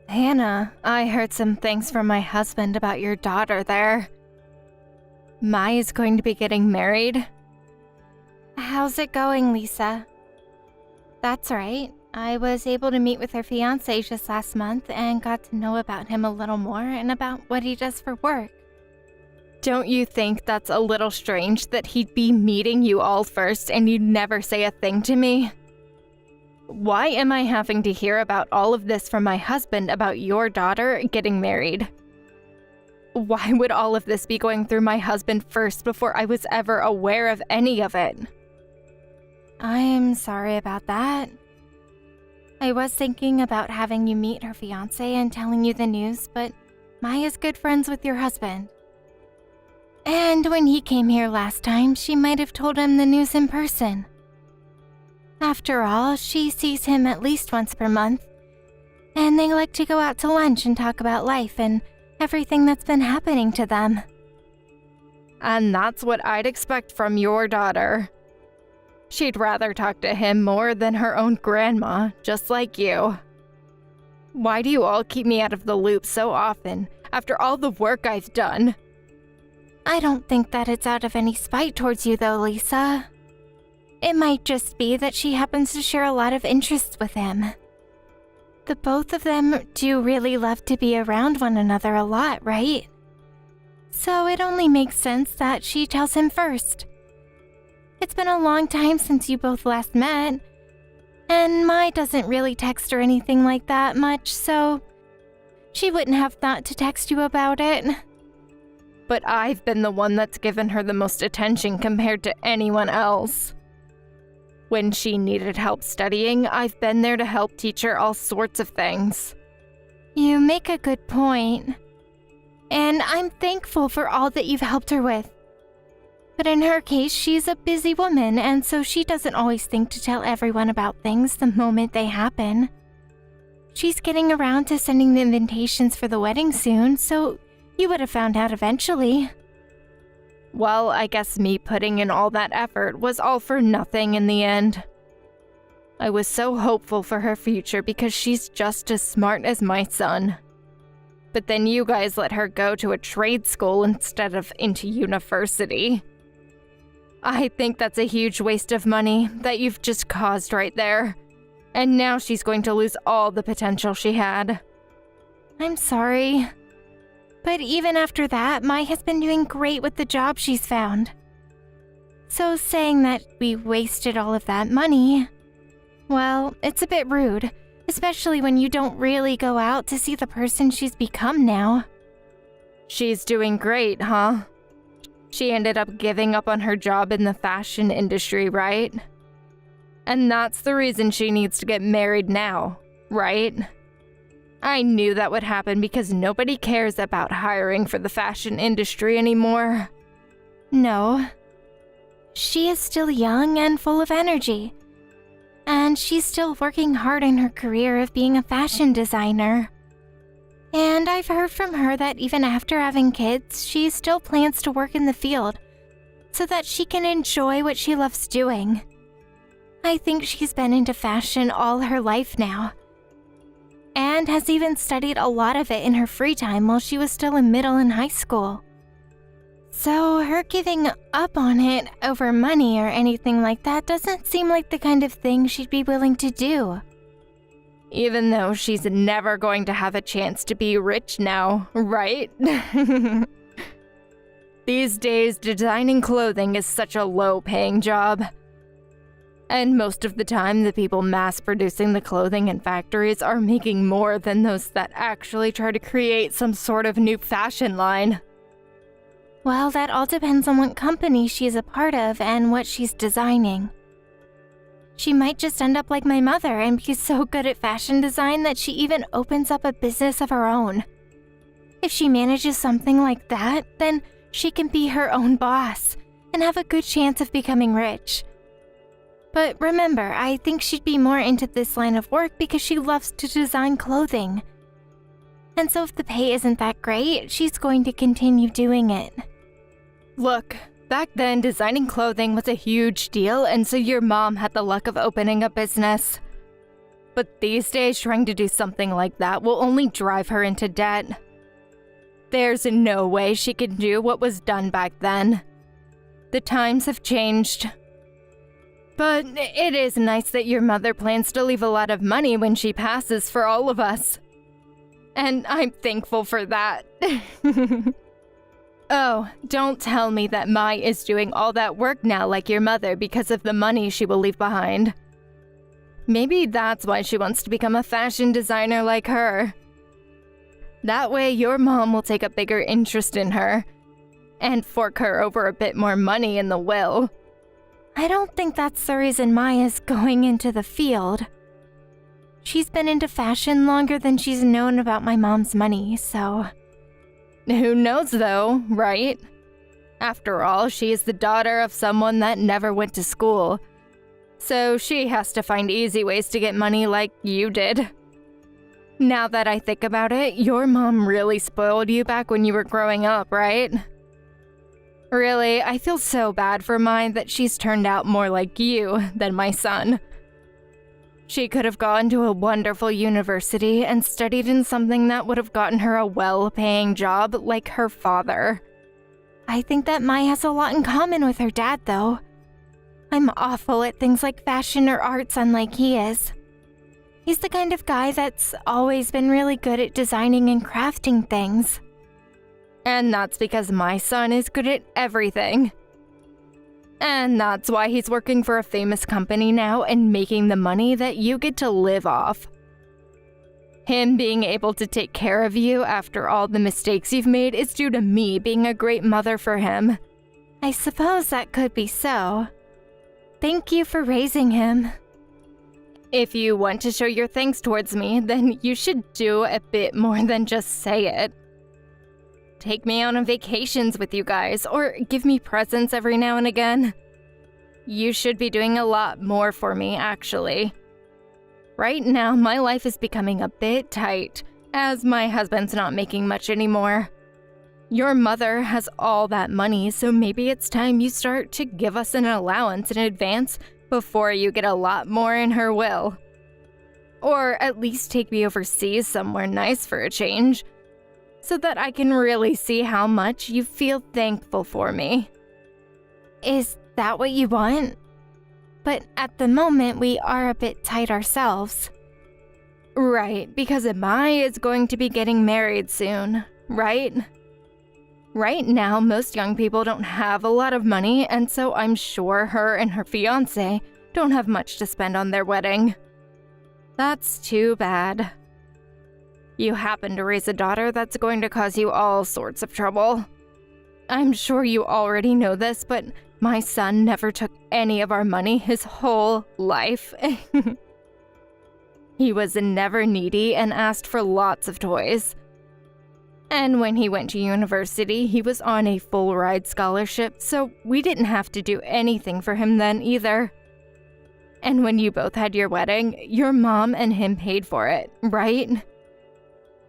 Hannah, I heard some things from my husband about your daughter there. Mai is going to be getting married. How's it going, Lisa? That's right. I was able to meet with her fiancé just last month and got to know about him a little more and about what he does for work. Don't you think that's a little strange that he'd be meeting you all first and you'd never say a thing to me? Why am I having to hear about all of this from my husband about your daughter getting married? Why would all of this be going through my husband first before I was ever aware of any of it? I'm sorry about that. I was thinking about having you meet her fiancé and telling you the news, but Maya's good friends with your husband. And when he came here last time, she might have told him the news in person. After all, she sees him at least once per month, and they like to go out to lunch and talk about life and everything that's been happening to them. And that's what I'd expect from your daughter. She'd rather talk to him more than her own grandma, just like you. Why do you all keep me out of the loop so often, after all the work I've done? I don't think that it's out of any spite towards you though, Lisa. It might just be that she happens to share a lot of interests with him. The both of them do really love to be around one another a lot, right? So it only makes sense that she tells him first. It's been a long time since you both last met, and Mai doesn't really text or anything like that much, so she wouldn't have thought to text you about it. But I've been the one that's given her the most attention compared to anyone else. When she needed help studying, I've been there to help teach her all sorts of things. You make a good point, and I'm thankful for all that you've helped her with. But in her case, she's a busy woman, and so she doesn't always think to tell everyone about things the moment they happen. She's getting around to sending the invitations for the wedding soon, so you would have found out eventually. Well, I guess me putting in all that effort was all for nothing in the end. I was so hopeful for her future because she's just as smart as my son. But then you guys let her go to a trade school instead of into university. I think that's a huge waste of money that you've just caused right there. And now she's going to lose all the potential she had. I'm sorry. But even after that, Mai has been doing great with the job she's found. So saying that we wasted all of that money, well, it's a bit rude, especially when you don't really go out to see the person she's become now. She's doing great, huh? She ended up giving up on her job in the fashion industry, right? And that's the reason she needs to get married now, right? I knew that would happen because nobody cares about hiring for the fashion industry anymore. No. She is still young and full of energy. And she's still working hard in her career of being a fashion designer. And I've heard from her that even after having kids, she still plans to work in the field so that she can enjoy what she loves doing. I think she's been into fashion all her life now, and has even studied a lot of it in her free time while she was still in middle and high school. So her giving up on it over money or anything like that doesn't seem like the kind of thing she'd be willing to do. Even though she's never going to have a chance to be rich now, right? These days, designing clothing is such a low-paying job. And most of the time, the people mass-producing the clothing in factories are making more than those that actually try to create some sort of new fashion line. Well, that all depends on what company she's a part of and what she's designing. She might just end up like my mother and be so good at fashion design that she even opens up a business of her own. If she manages something like that, then she can be her own boss and have a good chance of becoming rich. But remember, I think she'd be more into this line of work because she loves to design clothing. And so if the pay isn't that great, she's going to continue doing it. Look, back then designing clothing was a huge deal, and so your mom had the luck of opening a business. But these days, trying to do something like that will only drive her into debt. There's no way she can do what was done back then. The times have changed. But it is nice that your mother plans to leave a lot of money when she passes for all of us. And I'm thankful for that. Oh, don't tell me that Mai is doing all that work now like your mother because of the money she will leave behind. Maybe that's why she wants to become a fashion designer like her. That way your mom will take a bigger interest in her and fork her over a bit more money in the will. I don't think that's the reason Maya's going into the field. She's been into fashion longer than she's known about my mom's money, so... Who knows though, right? After all, she is the daughter of someone that never went to school. So she has to find easy ways to get money like you did. Now that I think about it, your mom really spoiled you back when you were growing up, right? Really, I feel so bad for mine that she's turned out more like you than my son. She could have gone to a wonderful university and studied in something that would have gotten her a well-paying job like her father. I think that Mai has a lot in common with her dad, though. I'm awful at things like fashion or arts, unlike he is. He's the kind of guy that's always been really good at designing and crafting things. And that's because my son is good at everything. And that's why he's working for a famous company now and making the money that you get to live off. Him being able to take care of you after all the mistakes you've made is due to me being a great mother for him. I suppose that could be so. Thank you for raising him. If you want to show your thanks towards me, then you should do a bit more than just say it. Take me out on vacations with you guys, or give me presents every now and again. You should be doing a lot more for me, actually. Right now, my life is becoming a bit tight, as my husband's not making much anymore. Your mother has all that money, so maybe it's time you start to give us an allowance in advance before you get a lot more in her will. Or at least take me overseas somewhere nice for a change, so that I can really see how much you feel thankful for me. Is that what you want? But at the moment, we are a bit tight ourselves. Right, because Mai is going to be getting married soon, right? Right now, most young people don't have a lot of money, and so I'm sure her and her fiancé don't have much to spend on their wedding. That's too bad. You happen to raise a daughter that's going to cause you all sorts of trouble. I'm sure you already know this, but my son never took any of our money his whole life. He was never needy and asked for lots of toys. And when he went to university, he was on a full-ride scholarship, so we didn't have to do anything for him then either. And when you both had your wedding, your mom and him paid for it, right?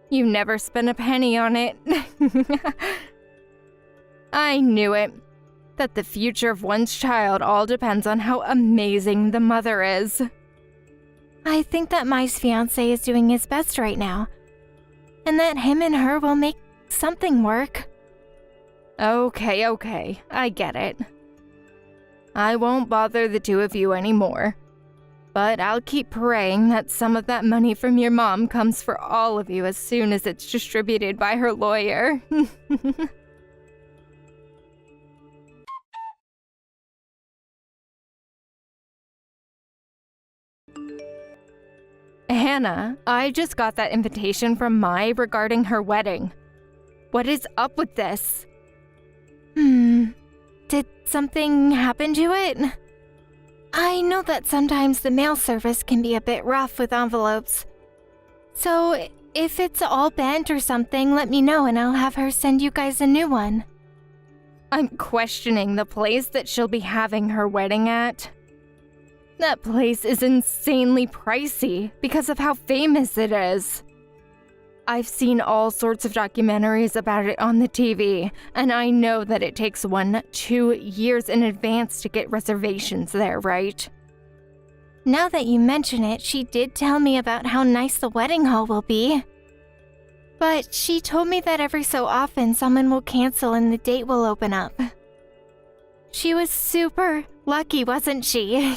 You never spent a penny on it. I knew it. That the future of one's child all depends on how amazing the mother is. I think that Mai's fiancé is doing his best right now, and that him and her will make something work. Okay, I get it. I won't bother the two of you anymore. But I'll keep praying that some of that money from your mom comes for all of you as soon as it's distributed by her lawyer. Hannah, I just got that invitation from Mai regarding her wedding. What is up with this? Did something happen to it? I know that sometimes the mail service can be a bit rough with envelopes. So, if it's all bent or something, let me know and I'll have her send you guys a new one. I'm questioning the place that she'll be having her wedding at. That place is insanely pricey because of how famous it is. I've seen all sorts of documentaries about it on the TV, and I know that it takes 1-2 years in advance to get reservations there, right? Now that you mention it, she did tell me about how nice the wedding hall will be. But she told me that every so often someone will cancel and the date will open up. She was super lucky, wasn't she?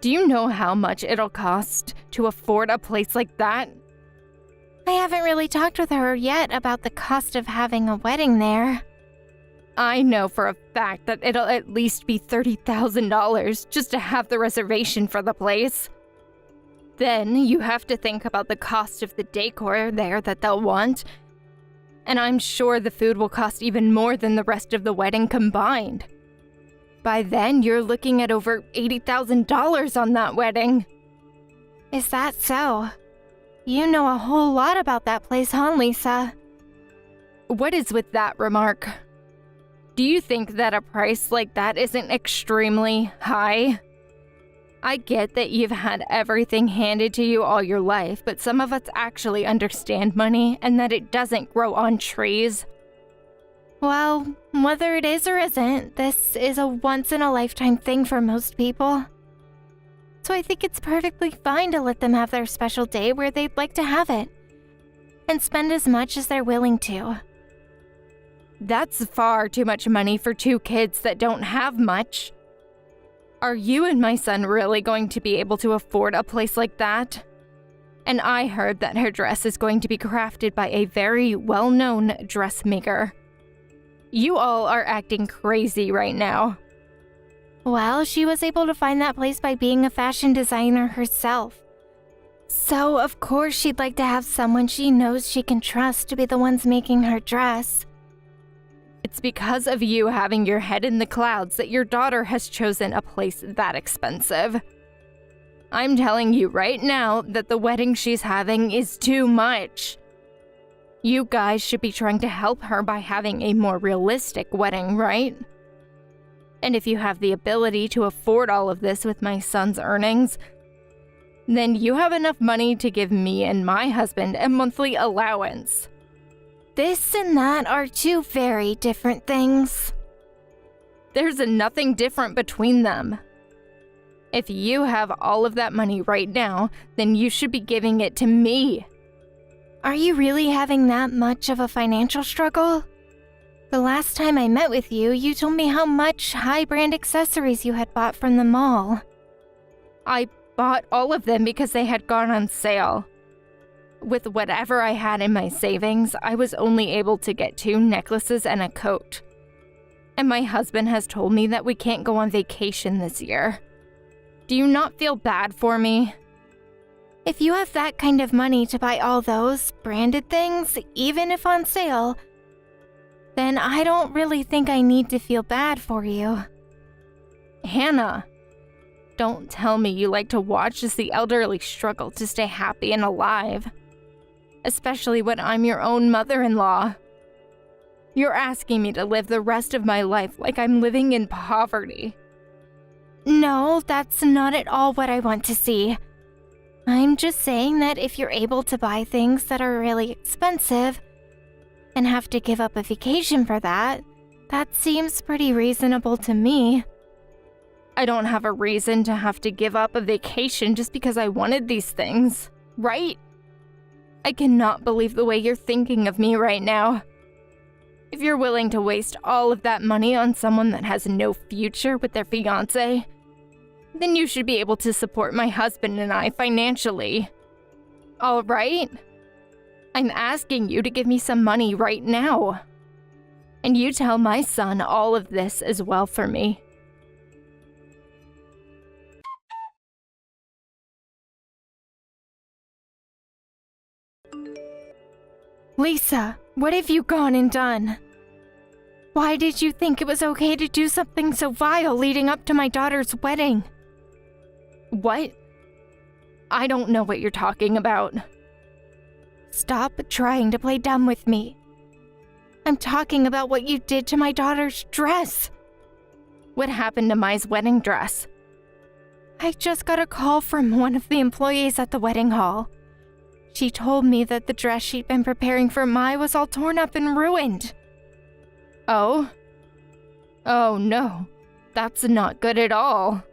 Do you know how much it'll cost to afford a place like that? I haven't really talked with her yet about the cost of having a wedding there. I know for a fact that it'll at least be $30,000 just to have the reservation for the place. Then you have to think about the cost of the decor there that they'll want. And I'm sure the food will cost even more than the rest of the wedding combined. By then, you're looking at over $80,000 on that wedding. Is that so? You know a whole lot about that place, huh, Lisa? What is with that remark? Do you think that a price like that isn't extremely high? I get that you've had everything handed to you all your life, but some of us actually understand money and that it doesn't grow on trees. Well, whether it is or isn't, this is a once-in-a-lifetime thing for most people. So I think it's perfectly fine to let them have their special day where they'd like to have it, and spend as much as they're willing to. That's far too much money for two kids that don't have much. Are you and my son really going to be able to afford a place like that? And I heard that her dress is going to be crafted by a very well-known dressmaker. You all are acting crazy right now. Well, she was able to find that place by being a fashion designer herself. So, of course, she'd like to have someone she knows she can trust to be the ones making her dress. It's because of you having your head in the clouds that your daughter has chosen a place that expensive. I'm telling you right now that the wedding she's having is too much. You guys should be trying to help her by having a more realistic wedding, right? And if you have the ability to afford all of this with my son's earnings, then you have enough money to give me and my husband a monthly allowance. This and that are two very different things. There's nothing different between them. If you have all of that money right now, then you should be giving it to me. Are you really having that much of a financial struggle? The last time I met with you, you told me how much high-brand accessories you had bought from the mall. I bought all of them because they had gone on sale. With whatever I had in my savings, I was only able to get 2 necklaces and a coat. And my husband has told me that we can't go on vacation this year. Do you not feel bad for me? If you have that kind of money to buy all those branded things, even if on sale, then I don't really think I need to feel bad for you. Hannah, don't tell me you like to watch as the elderly struggle to stay happy and alive. Especially when I'm your own mother-in-law. You're asking me to live the rest of my life like I'm living in poverty. No, that's not at all what I want to see. I'm just saying that if you're able to buy things that are really expensive and have to give up a vacation for that, that seems pretty reasonable to me. I don't have a reason to have to give up a vacation just because I wanted these things, right? I cannot believe the way you're thinking of me right now. If you're willing to waste all of that money on someone that has no future with their fiancé, then you should be able to support my husband and I financially. All right? I'm asking you to give me some money right now. And you tell my son all of this as well for me. Lisa, what have you gone and done? Why did you think it was okay to do something so vile leading up to my daughter's wedding? What? I don't know what you're talking about. Stop trying to play dumb with me. I'm talking about what you did to my daughter's dress. What happened to Mai's wedding dress? I just got a call from one of the employees at the wedding hall. She told me that the dress she'd been preparing for Mai was all torn up and ruined. Oh? Oh no, that's not good at all.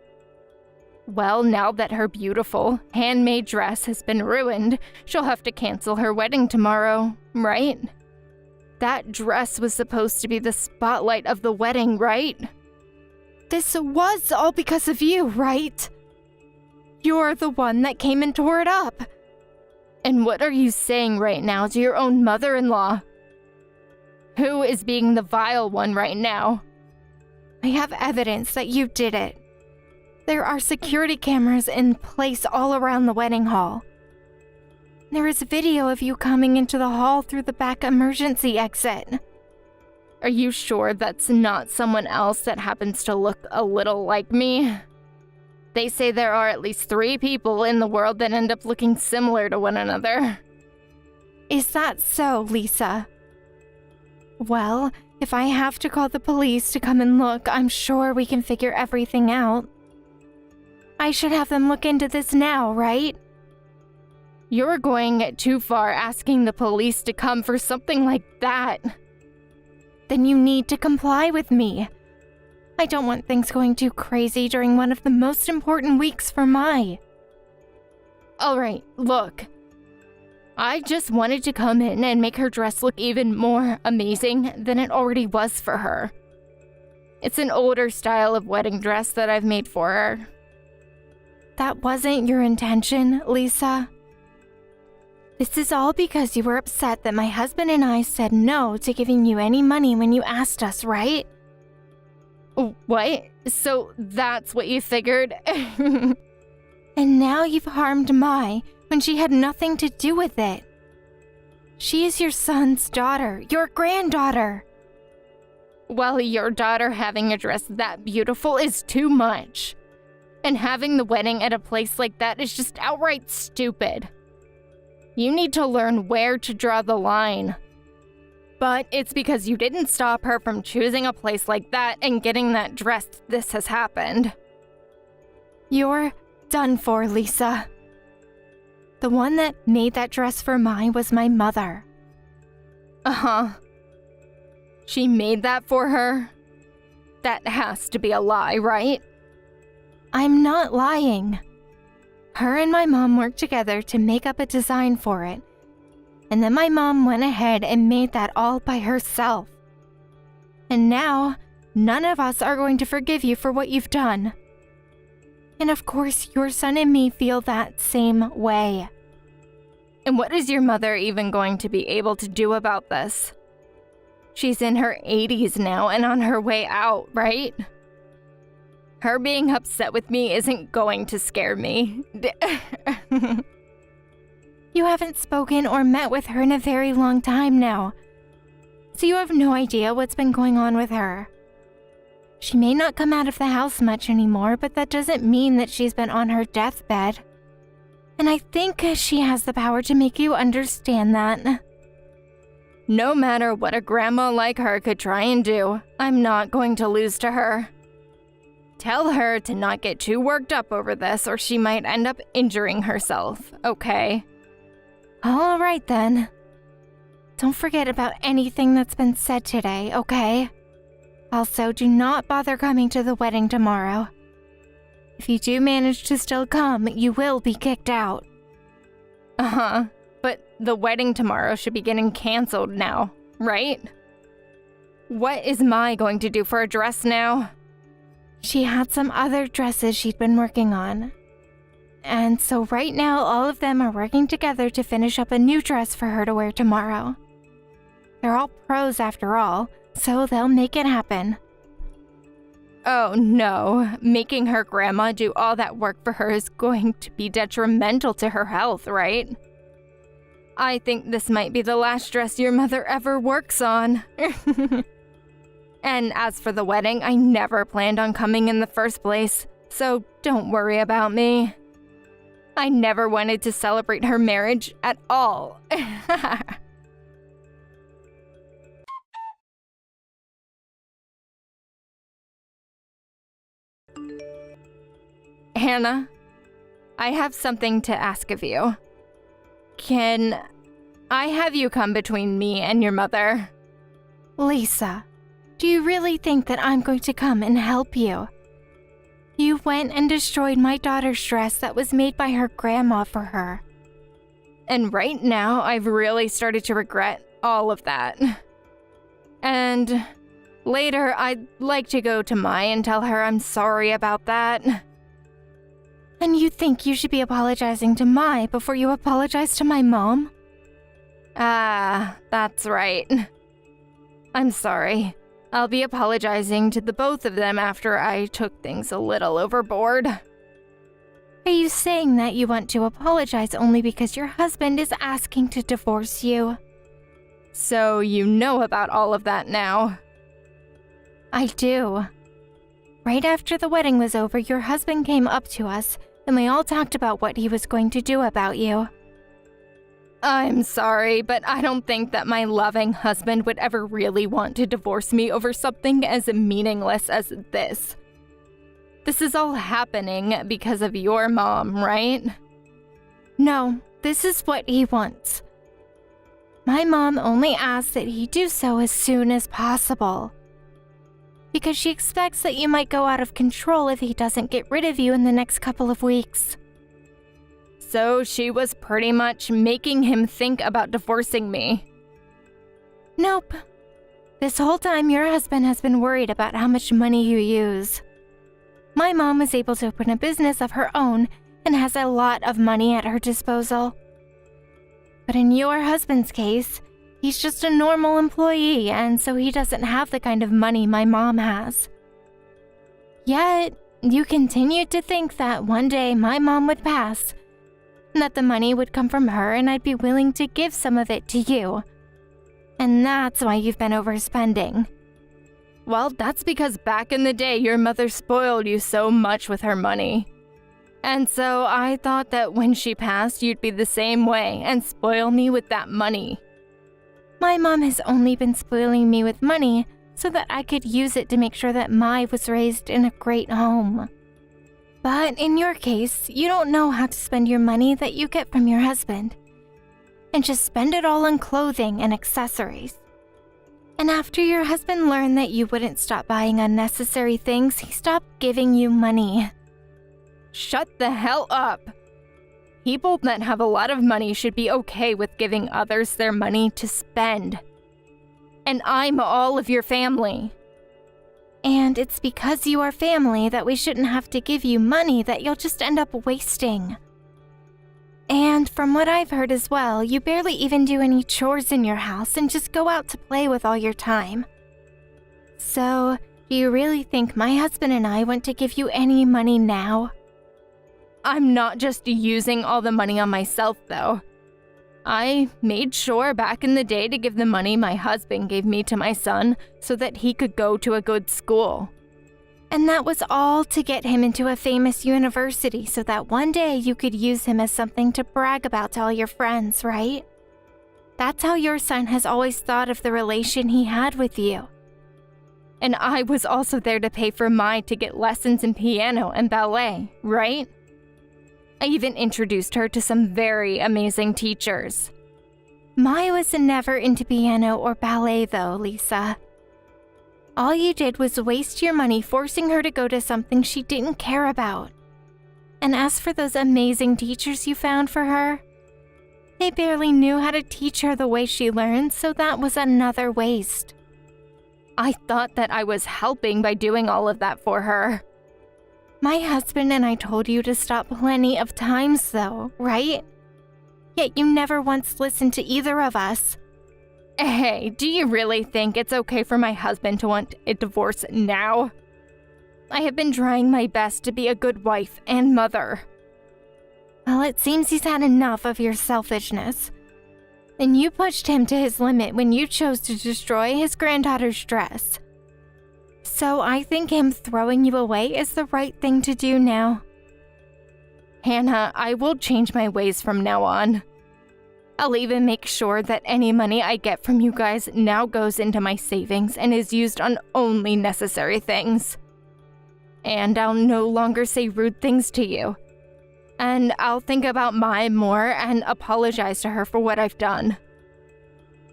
Well, now that her beautiful, handmade dress has been ruined, she'll have to cancel her wedding tomorrow, right? That dress was supposed to be the spotlight of the wedding, right? This was all because of you, right? You're the one that came and tore it up. And what are you saying right now to your own mother-in-law? Who is being the vile one right now? I have evidence that you did it. There are security cameras in place all around the wedding hall. There is video of you coming into the hall through the back emergency exit. Are you sure that's not someone else that happens to look a little like me? They say there are at least 3 people in the world that end up looking similar to one another. Is that so, Lisa? Well, if I have to call the police to come and look, I'm sure we can figure everything out. I should have them look into this now, right? You're going too far asking the police to come for something like that. Then you need to comply with me. I don't want things going too crazy during one of the most important weeks for Mai. Alright, look. I just wanted to come in and make her dress look even more amazing than it already was for her. It's an older style of wedding dress that I've made for her. That wasn't your intention, Lisa. This is all because you were upset that my husband and I said no to giving you any money when you asked us, right? What? So that's what you figured? And now you've harmed Mai when she had nothing to do with it. She is your son's daughter, your granddaughter. Well, your daughter having a dress that beautiful is too much. And having the wedding at a place like that is just outright stupid. You need to learn where to draw the line. But it's because you didn't stop her from choosing a place like that and getting that dress this has happened. You're done for, Lisa. The one that made that dress for Mai was my mother. Uh-huh. She made that for her? That has to be a lie, right? I'm not lying. Her and my mom worked together to make up a design for it. And then my mom went ahead and made that all by herself. And now, none of us are going to forgive you for what you've done. And of course, your son and me feel that same way. And what is your mother even going to be able to do about this? She's in her 80s now and on her way out, right? Her being upset with me isn't going to scare me. You haven't spoken or met with her in a very long time now, so you have no idea what's been going on with her. She may not come out of the house much anymore, but that doesn't mean that she's been on her deathbed. And I think she has the power to make you understand that. No matter what a grandma like her could try and do, I'm not going to lose to her. Tell her to not get too worked up over this or she might end up injuring herself, okay? All right then. Don't forget about anything that's been said today, okay? Also, do not bother coming to the wedding tomorrow. If you do manage to still come, you will be kicked out. Uh-huh, but the wedding tomorrow should be getting canceled now, right? What is Mai going to do for a dress now? She had some other dresses she'd been working on. And so right now, all of them are working together to finish up a new dress for her to wear tomorrow. They're all pros after all, so they'll make it happen. Oh no, making her grandma do all that work for her is going to be detrimental to her health, right? I think this might be the last dress your mother ever works on. And as for the wedding, I never planned on coming in the first place, so don't worry about me. I never wanted to celebrate her marriage at all. Hannah, I have something to ask of you. Can I have you come between me and your mother? Lisa, do you really think that I'm going to come and help you? You went and destroyed my daughter's dress that was made by her grandma for her. And right now, I've really started to regret all of that. And later, I'd like to go to Mai and tell her I'm sorry about that. And you think you should be apologizing to Mai before you apologize to my mom? Ah, that's right. I'm sorry. I'll be apologizing to the both of them after I took things a little overboard. Are you saying that you want to apologize only because your husband is asking to divorce you? So you know about all of that now. I do. Right after the wedding was over, your husband came up to us, and we all talked about what he was going to do about you. I'm sorry, but I don't think that my loving husband would ever really want to divorce me over something as meaningless as this. This is all happening because of your mom, right? No, this is what he wants. My mom only asks that he do so as soon as possible, because she expects that you might go out of control if he doesn't get rid of you in the next couple of weeks. So she was pretty much making him think about divorcing me. Nope. This whole time your husband has been worried about how much money you use. My mom was able to open a business of her own and has a lot of money at her disposal. But in your husband's case, he's just a normal employee, and so he doesn't have the kind of money my mom has. Yet, you continued to think that one day my mom would pass, and that the money would come from her and I'd be willing to give some of it to you. And that's why you've been overspending. Well, that's because back in the day, your mother spoiled you so much with her money. And so I thought that when she passed, you'd be the same way and spoil me with that money. My mom has only been spoiling me with money so that I could use it to make sure that Mai was raised in a great home. But in your case, you don't know how to spend your money that you get from your husband, and just spend it all on clothing and accessories. And after your husband learned that you wouldn't stop buying unnecessary things, he stopped giving you money. Shut the hell up! People that have a lot of money should be okay with giving others their money to spend. And I'm all of your family. And it's because you are family that we shouldn't have to give you money that you'll just end up wasting. And from what I've heard as well, you barely even do any chores in your house and just go out to play with all your time. So, do you really think my husband and I want to give you any money now? I'm not just using all the money on myself, though. I made sure back in the day to give the money my husband gave me to my son so that he could go to a good school. And that was all to get him into a famous university so that one day you could use him as something to brag about to all your friends, right? That's how your son has always thought of the relation he had with you. And I was also there to pay for Mai to get lessons in piano and ballet, right? I even introduced her to some very amazing teachers. Mai was never into piano or ballet though, Lisa. All you did was waste your money forcing her to go to something she didn't care about. And as for those amazing teachers you found for her, they barely knew how to teach her the way she learned, so that was another waste. I thought that I was helping by doing all of that for her. My husband and I told you to stop plenty of times though, right? Yet you never once listened to either of us. Hey, do you really think it's okay for my husband to want a divorce now? I have been trying my best to be a good wife and mother. Well, it seems he's had enough of your selfishness. And you pushed him to his limit when you chose to destroy his granddaughter's dress. So I think him throwing you away is the right thing to do now. Hannah, I will change my ways from now on. I'll even make sure that any money I get from you guys now goes into my savings and is used on only necessary things. And I'll no longer say rude things to you. And I'll think about Mai more and apologize to her for what I've done.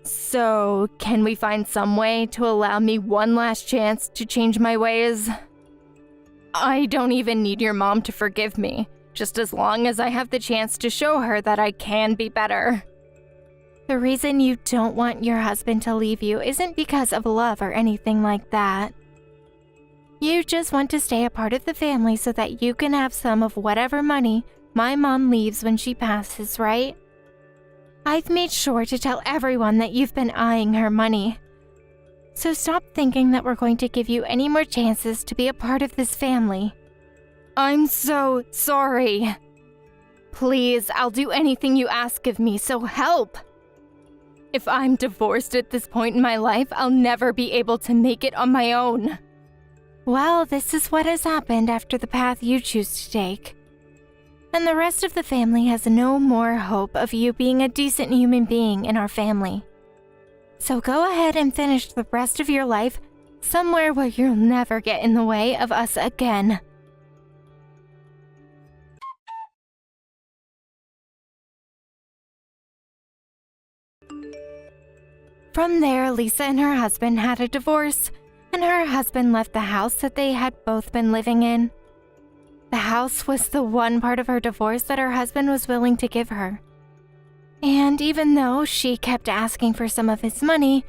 So, can we find some way to allow me one last chance to change my ways? I don't even need your mom to forgive me, just as long as I have the chance to show her that I can be better. The reason you don't want your husband to leave you isn't because of love or anything like that. You just want to stay a part of the family so that you can have some of whatever money my mom leaves when she passes, right? I've made sure to tell everyone that you've been eyeing her money. So stop thinking that we're going to give you any more chances to be a part of this family. I'm so sorry. Please, I'll do anything you ask of me, so help. If I'm divorced at this point in my life, I'll never be able to make it on my own. Well, this is what has happened after the path you choose to take. And the rest of the family has no more hope of you being a decent human being in our family. So go ahead and finish the rest of your life somewhere where you'll never get in the way of us again. From there, Lisa and her husband had a divorce, and her husband left the house that they had both been living in. The house was the one part of her divorce that her husband was willing to give her. And even though she kept asking for some of his money,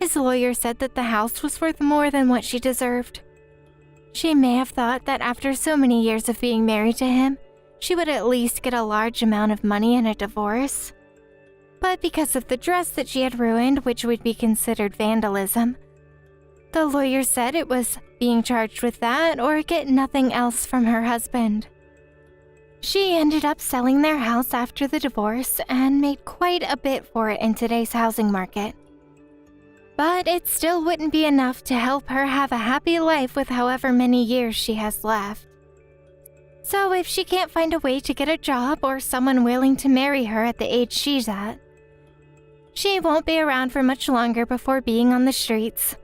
his lawyer said that the house was worth more than what she deserved. She may have thought that after so many years of being married to him, she would at least get a large amount of money in a divorce. But because of the dress that she had ruined, which would be considered vandalism, the lawyer said it was being charged with that or get nothing else from her husband. She ended up selling their house after the divorce and made quite a bit for it in today's housing market. But it still wouldn't be enough to help her have a happy life with however many years she has left. So if she can't find a way to get a job or someone willing to marry her at the age she's at, she won't be around for much longer before being on the streets.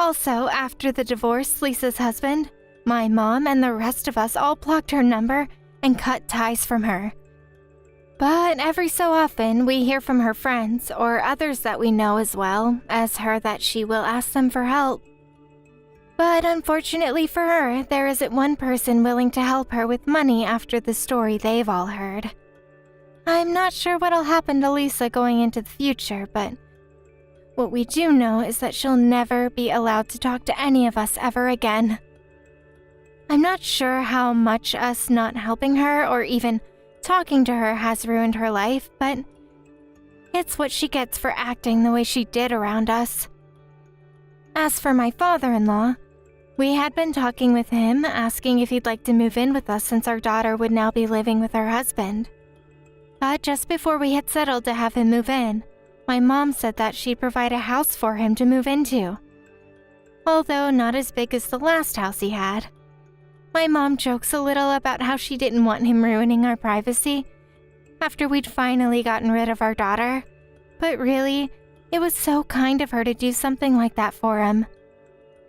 Also, after the divorce, Lisa's husband, my mom, and the rest of us all blocked her number and cut ties from her. But every so often, we hear from her friends or others that we know as well as her that she will ask them for help. But unfortunately for her, there isn't one person willing to help her with money after the story they've all heard. I'm not sure what'll happen to Lisa going into the future, but what we do know is that she'll never be allowed to talk to any of us ever again. I'm not sure how much us not helping her or even talking to her has ruined her life, but it's what she gets for acting the way she did around us. As for my father-in-law, we had been talking with him, asking if he'd like to move in with us since our daughter would now be living with her husband. But just before we had settled to have him move in, my mom said that she'd provide a house for him to move into, although not as big as the last house he had. My mom jokes a little about how she didn't want him ruining our privacy after we'd finally gotten rid of our daughter, but really, it was so kind of her to do something like that for him.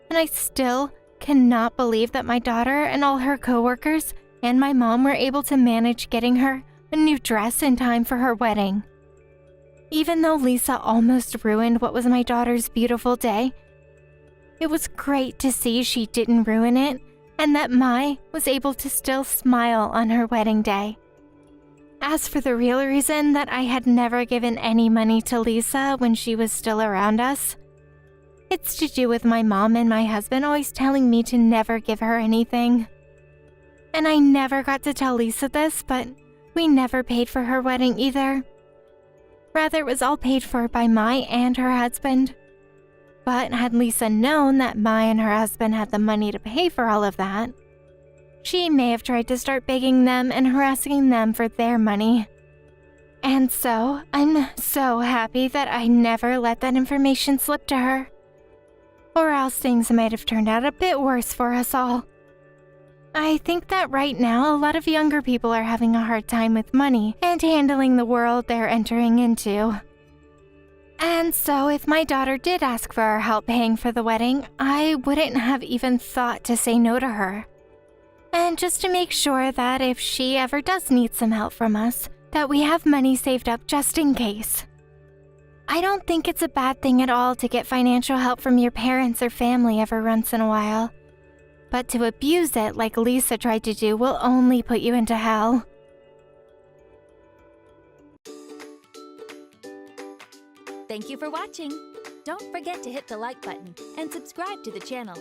And I still cannot believe that my daughter and all her coworkers and my mom were able to manage getting her a new dress in time for her wedding. Even though Lisa almost ruined what was my daughter's beautiful day, it was great to see she didn't ruin it and that Mai was able to still smile on her wedding day. As for the real reason that I had never given any money to Lisa when she was still around us, it's to do with my mom and my husband always telling me to never give her anything. And I never got to tell Lisa this, but we never paid for her wedding either. Rather, it was all paid for by Mai and her husband. But had Lisa known that Mai and her husband had the money to pay for all of that, she may have tried to start begging them and harassing them for their money. And so, I'm so happy that I never let that information slip to her. Or else things might have turned out a bit worse for us all. I think that right now a lot of younger people are having a hard time with money and handling the world they're entering into. And so if my daughter did ask for our help paying for the wedding, I wouldn't have even thought to say no to her. And just to make sure that if she ever does need some help from us, that we have money saved up just in case. I don't think it's a bad thing at all to get financial help from your parents or family every once in a while. But to abuse it like Lisa tried to do will only put you into hell. Thank you for watching. Don't forget to hit the like button and subscribe to the channel.